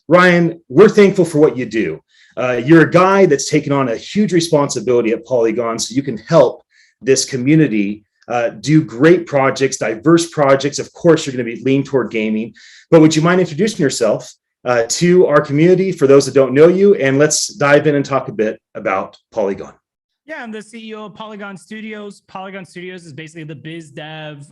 Ryan, we're thankful for what you do. You're a guy that's taken on a huge responsibility at Polygon so you can help this community do great projects, diverse projects. Of course, you're going to be lean toward gaming, but would you mind introducing yourself to our community for those that don't know you? And let's dive in and talk a bit about Polygon. Yeah, I'm the CEO of Polygon Studios. Polygon Studios is basically the biz dev,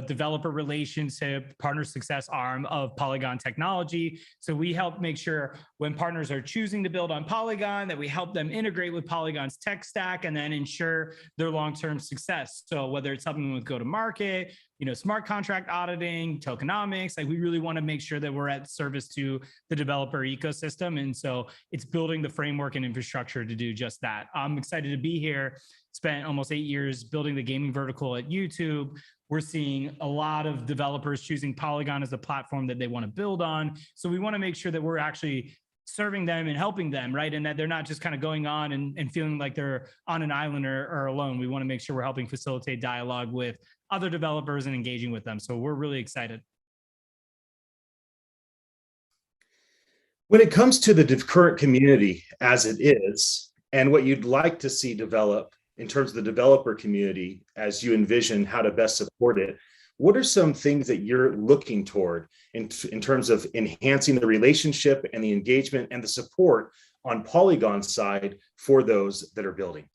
developer relationship, partner success arm of Polygon Technology. So we help make sure when partners are choosing to build on Polygon, that we help them integrate with Polygon's tech stack and then ensure their long-term success. So whether it's helping with go-to-market, smart contract auditing, tokenomics, like we really want to make sure that we're at service to the developer ecosystem. And so it's building the framework and infrastructure to do just that. I'm excited to be here. Spent almost 8 years building the gaming vertical at YouTube. We're seeing a lot of developers choosing Polygon as a platform that they want to build on. So we want to make sure that we're actually serving them and helping them, right? And that they're not just kind of going on and feeling like they're on an island or alone. We want to make sure we're helping facilitate dialogue with other developers and engaging with them. So we're really excited. When it comes to the current community as it is, and what you'd like to see develop in terms of the developer community as you envision how to best support it, what are some things that you're looking toward in terms of enhancing the relationship and the engagement and the support on Polygon's side for those that are building?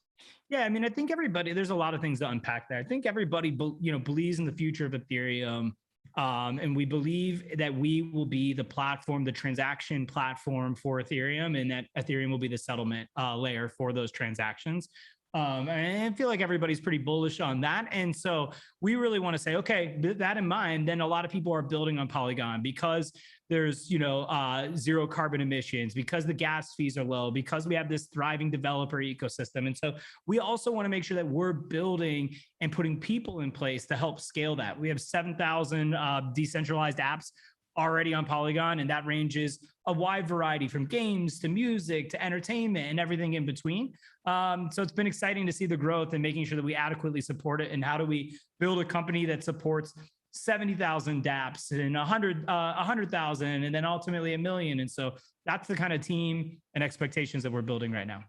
Yeah, I mean, I think there's a lot of things to unpack there. I think everybody, believes in the future of Ethereum. And we believe that we will be the platform, the transaction platform for Ethereum, and that Ethereum will be the settlement layer for those transactions. And I feel like everybody's pretty bullish on that. And so we really want to say, okay, that in mind, then a lot of people are building on Polygon because there's, zero carbon emissions, because the gas fees are low, because we have this thriving developer ecosystem. And so we also want to make sure that we're building and putting people in place to help scale that. We have 7,000 decentralized apps already on Polygon, and that ranges a wide variety from games to music to entertainment and everything in between. So it's been exciting to see the growth and making sure that we adequately support it. And how do we build a company that supports 70,000 dApps and 100,000 and then ultimately 1 million. And so that's the kind of team and expectations that we're building right now.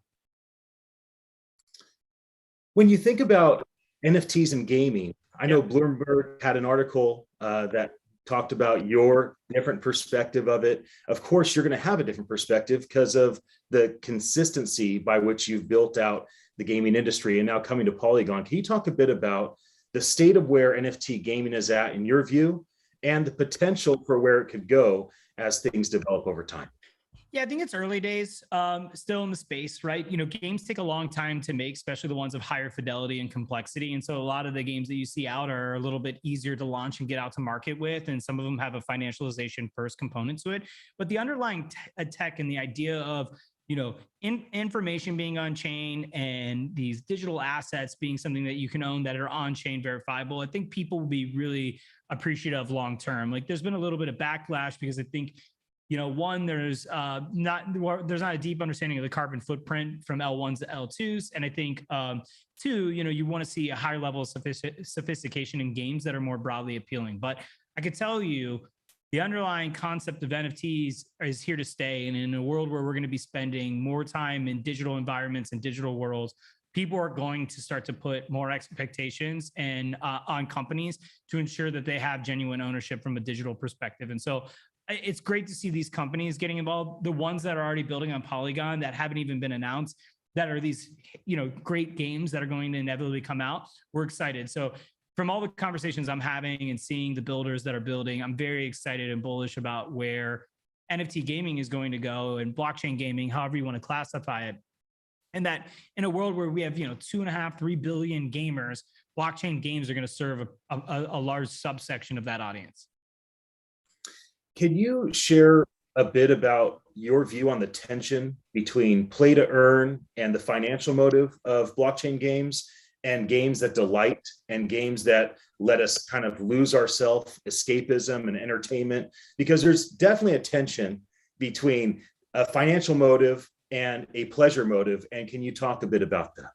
When you think about NFTs and gaming, I know Bloomberg had an article that talked about your different perspective of it. Of course, you're going to have a different perspective because of the consistency by which you've built out the gaming industry and now coming to Polygon. Can you talk a bit about the state of where NFT gaming is at in your view and the potential for where it could go as things develop over time? Yeah, I think it's early days still in the space, right? Games take a long time to make, especially the ones of higher fidelity and complexity. And so a lot of the games that you see out are a little bit easier to launch and get out to market with. And some of them have a financialization first component to it. But the underlying tech and the idea of information being on chain and these digital assets being something that you can own that are on chain verifiable, I think people will be really appreciative long term. Like there's been a little bit of backlash because I think one, there's not a deep understanding of the carbon footprint from L1s to L2s. And I think two, you want to see a higher level of sophistication in games that are more broadly appealing. But I could tell you the underlying concept of NFTs is here to stay. And in a world where we're going to be spending more time in digital environments and digital worlds, people are going to start to put more expectations and on companies to ensure that they have genuine ownership from a digital perspective. And so it's great to see these companies getting involved, the ones that are already building on Polygon that haven't even been announced, that are these, great games that are going to inevitably come out. We're excited. So from all the conversations I'm having and seeing the builders that are building, I'm very excited and bullish about where NFT gaming is going to go and blockchain gaming, however you want to classify it. And that in a world where we have, 2.5, 3 billion gamers, blockchain games are going to serve a large subsection of that audience. Can you share a bit about your view on the tension between play to earn and the financial motive of blockchain games and games that delight and games that let us kind of lose ourselves, escapism and entertainment? Because there's definitely a tension between a financial motive and a pleasure motive. And can you talk a bit about that?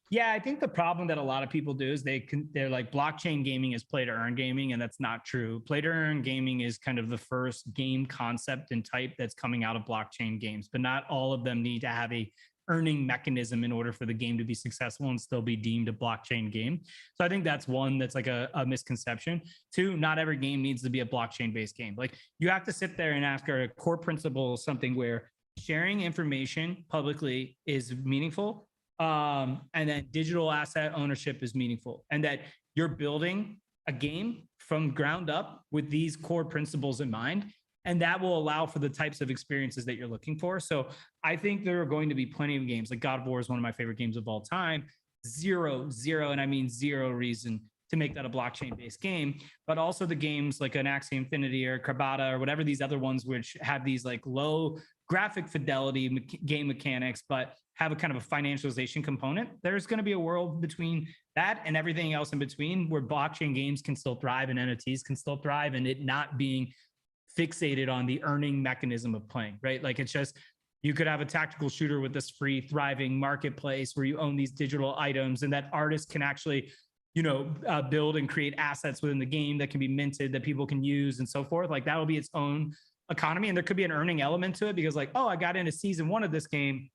Yeah, I think the problem that a lot of people do is they're like blockchain gaming is play to earn gaming, and that's not true. Play to earn gaming is kind of the first game concept and type that's coming out of blockchain games, but not all of them need to have a earning mechanism in order for the game to be successful and still be deemed a blockchain game. So I think that's one that's like a misconception. Two, not every game needs to be a blockchain based game. Like you have to sit there and ask our core principle something where sharing information publicly is meaningful, and then digital asset ownership is meaningful, and that you're building a game from ground up with these core principles in mind, and that will allow for the types of experiences that you're looking for. So I think there are going to be plenty of games, like God of War is one of my favorite games of all time. Zero, and I mean zero reason to make that a blockchain based game, but also the games like an Axie Infinity or Carbata or whatever these other ones, which have these like low graphic fidelity game mechanics, but have a kind of a financialization component. There's going to be a world between that and everything else in between where blockchain games can still thrive and NFTs can still thrive, and it not being fixated on the earning mechanism of playing, right? Like it's just, you could have a tactical shooter with this free thriving marketplace where you own these digital items, and that artists can actually, build and create assets within the game that can be minted that people can use and so forth. Like that will be its own economy. And there could be an earning element to it because like, oh, I got into season 1 of this game,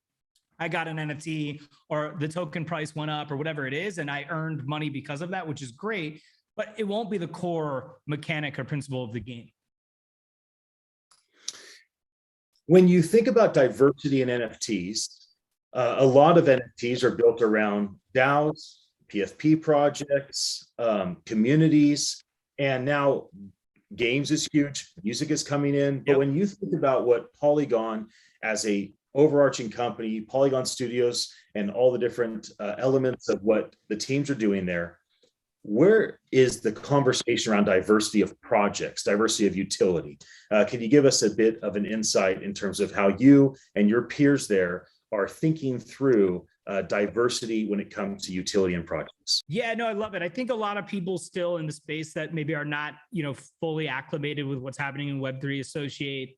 I got an NFT or the token price went up or whatever it is, and I earned money because of that, which is great, but it won't be the core mechanic or principle of the game. When you think about diversity in NFTs, a lot of NFTs are built around DAOs, PFP projects, communities, and now games is huge, music is coming in. But when you think about what Polygon as a overarching company, Polygon Studios, and all the different elements of what the teams are doing there, where is the conversation around diversity of projects, diversity of utility? Can you give us a bit of an insight in terms of how you and your peers there are thinking through diversity when it comes to utility and projects? Yeah, no, I love it. I think a lot of people still in the space that maybe are not, fully acclimated with what's happening in Web3 associate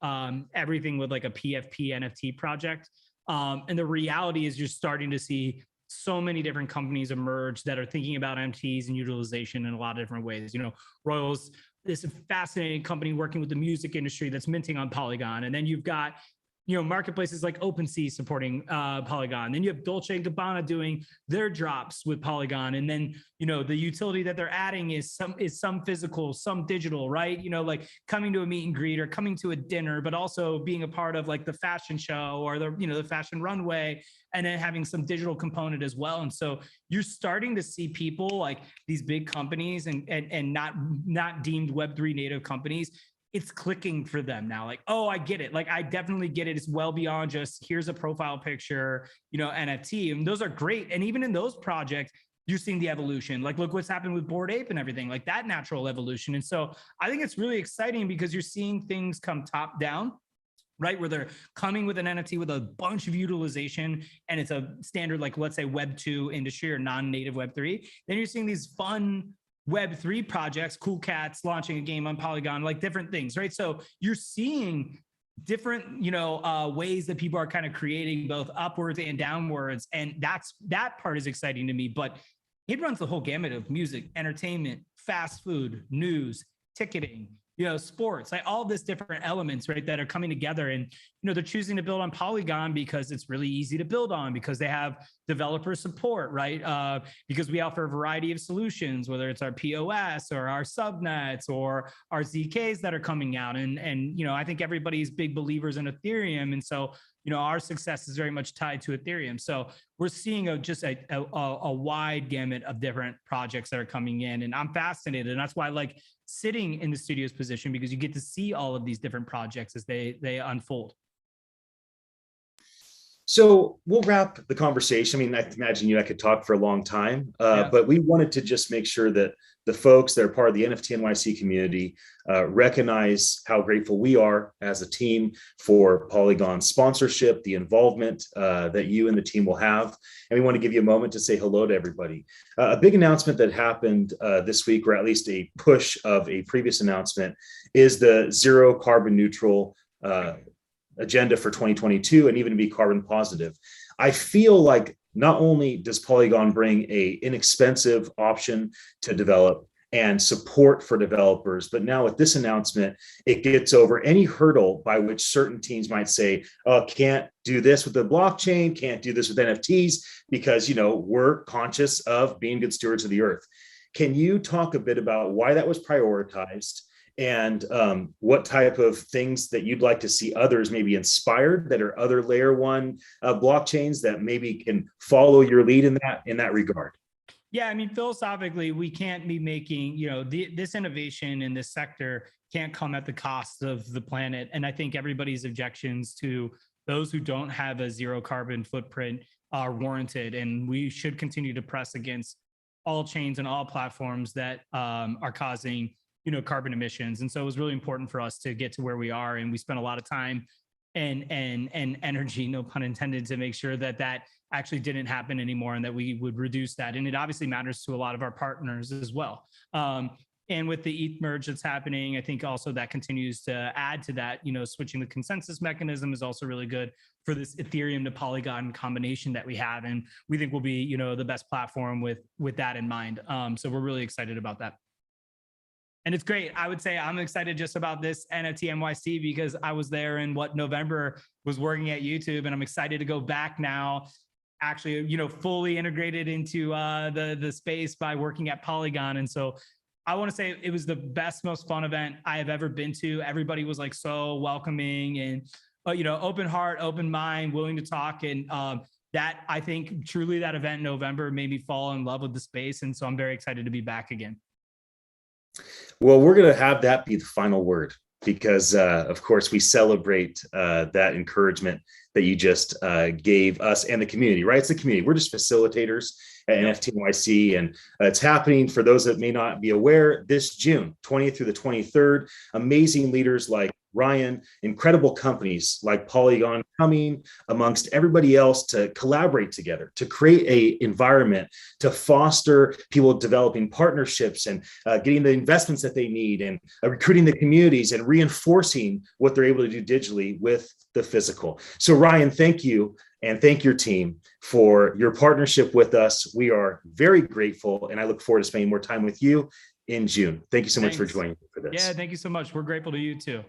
everything with like a PFP NFT project. And the reality is you're starting to see so many different companies emerge that are thinking about NFTs and utilization in a lot of different ways. Royals, this fascinating company working with the music industry that's minting on Polygon. And then you've got marketplaces like OpenSea supporting Polygon. Then you have Dolce & Gabbana doing their drops with Polygon. And then, the utility that they're adding is some physical, some digital, right? Like coming to a meet and greet or coming to a dinner, but also being a part of like the fashion show or the fashion runway, and then having some digital component as well. And so you're starting to see people like these big companies and not deemed Web3 native companies, it's clicking for them now. Like, oh, I get it. Like, I definitely get it. It's well beyond just here's a profile picture, NFT. And those are great. And even in those projects, you're seeing the evolution. Like, look what's happened with Bored Ape and everything, like that natural evolution. And so I think it's really exciting because you're seeing things come top down, right? Where they're coming with an NFT with a bunch of utilization, and it's a standard, like let's say Web 2 industry or non-native Web 3. Then you're seeing these fun Web3 projects, Cool Cats launching a game on Polygon, like different things, right? So you're seeing different, ways that people are kind of creating both upwards and downwards. And that part is exciting to me, but it runs the whole gamut of music, entertainment, fast food, news, ticketing, sports, like all this different elements, right, that are coming together. And, they're choosing to build on Polygon because it's really easy to build on, because they have developer support, right? Because we offer a variety of solutions, whether it's our POS or our subnets or our ZKs that are coming out. And I think everybody's big believers in Ethereum. And so, our success is very much tied to Ethereum. So we're seeing just a wide gamut of different projects that are coming in. And I'm fascinated. And that's why I like sitting in the studio's position, because you get to see all of these different projects as they unfold. So we'll wrap the conversation. I mean, I imagine I could talk for a long time, but we wanted to just make sure that the folks that are part of the NFT NYC community recognize how grateful we are as a team for Polygon sponsorship, the involvement that you and the team will have. And we want to give you a moment to say hello to everybody. A big announcement that happened this week, or at least a push of a previous announcement, is the zero carbon neutral agenda for 2022, and even to be carbon positive. I feel like not only does Polygon bring a inexpensive option to develop and support for developers, but now with this announcement, it gets over any hurdle by which certain teams might say, oh, can't do this with the blockchain, can't do this with NFTs, because, you know, we're conscious of being good stewards of the earth. Can you talk a bit about why that was prioritized, and what type of things that you'd like to see others maybe inspired that are other layer one blockchains that maybe can follow your lead in that regard? Yeah, I mean, philosophically, we can't be making, you know, this innovation in this sector can't come at the cost of the planet. And I think everybody's objections to those who don't have a zero carbon footprint are warranted. And we should continue to press against all chains and all platforms that are causing, you know, carbon emissions. And so it was really important for us to get to where we are. And we spent a lot of time and energy, no pun intended, to make sure that that actually didn't happen anymore and that we would reduce that. And it obviously matters to a lot of our partners as well. And with the ETH merge that's happening, I think also that continues to add to that. You know, switching the consensus mechanism is also really good for this Ethereum to Polygon combination that we have. And we think will be, you know, the best platform with that in mind. So we're really excited about that. And it's great. I would say I'm excited just about this NFT NYC because I was there in November, was working at YouTube, and I'm excited to go back now, actually, you know, fully integrated into the space by working at Polygon. And so I want to say it was the best, most fun event I have ever been to. Everybody was like so welcoming and, you know, open heart, open mind, willing to talk. And that, I think truly that event in November made me fall in love with the space. And so I'm very excited to be back again. Well, we're going to have that be the final word because, of course, we celebrate that encouragement that you just gave us and the community, right? It's the community. We're just facilitators at NFT NYC, and it's happening, for those that may not be aware, this June 20th through the 23rd. Amazing leaders like Ryan, incredible companies like Polygon coming amongst everybody else to collaborate together, to create a environment, to foster people developing partnerships and getting the investments that they need, and recruiting the communities and reinforcing what they're able to do digitally with the physical. So Ryan, thank you, and thank your team for your partnership with us. We are very grateful, and I look forward to spending more time with you in June. Thank you so much for joining me for this. Yeah, thank you so much. We're grateful to you too.